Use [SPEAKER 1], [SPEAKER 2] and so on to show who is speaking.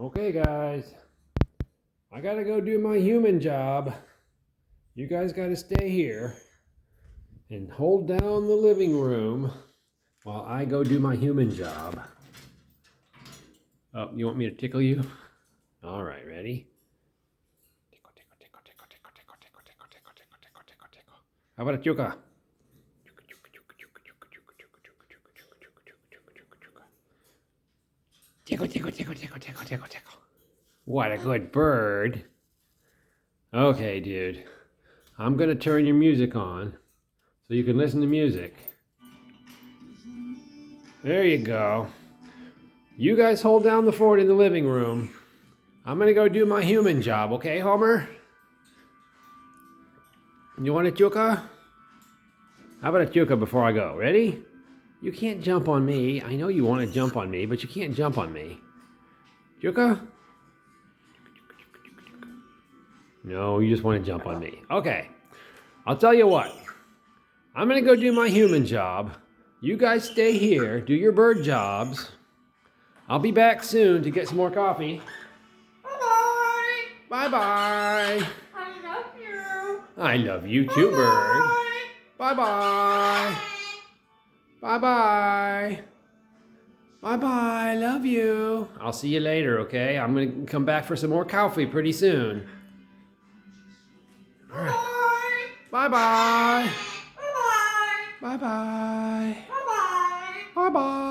[SPEAKER 1] Okay, guys, I gotta go do my human job. You guys gotta stay here and hold down the living room while I go do my human job. Oh, you want me to tickle you? All right, ready? Tickle, tickle, tickle, tickle, tickle, tickle, tickle, tickle, tickle, tickle, tickle, tickle, tickle. How about a chooka? Tickle, tickle, tickle, tickle, tickle, tickle, tickle. What a good bird. Okay, dude. I'm gonna turn your music on so you can listen to music. There you go. You guys hold down the fort in the living room. I'm gonna go do my human job, okay, Homer? You want a chooka? How about a chooka before I go? Ready? You can't jump on me. I know you want to jump on me, but you can't jump on me. Chooka? No, you just want to jump on me. Okay. I'll tell you what. I'm gonna go do my human job. You guys stay here, do your bird jobs. I'll be back soon to get some more coffee.
[SPEAKER 2] Bye-bye.
[SPEAKER 1] Bye-bye.
[SPEAKER 2] I love you.
[SPEAKER 1] I love you too, bird. Bye-bye. Bye-bye. Bye-bye. Love you. I'll see you later, okay? I'm going to come back for some more coffee pretty soon. All right. Bye-bye.
[SPEAKER 2] Bye-bye.
[SPEAKER 1] Bye-bye.
[SPEAKER 2] Bye-bye.
[SPEAKER 1] Bye-bye.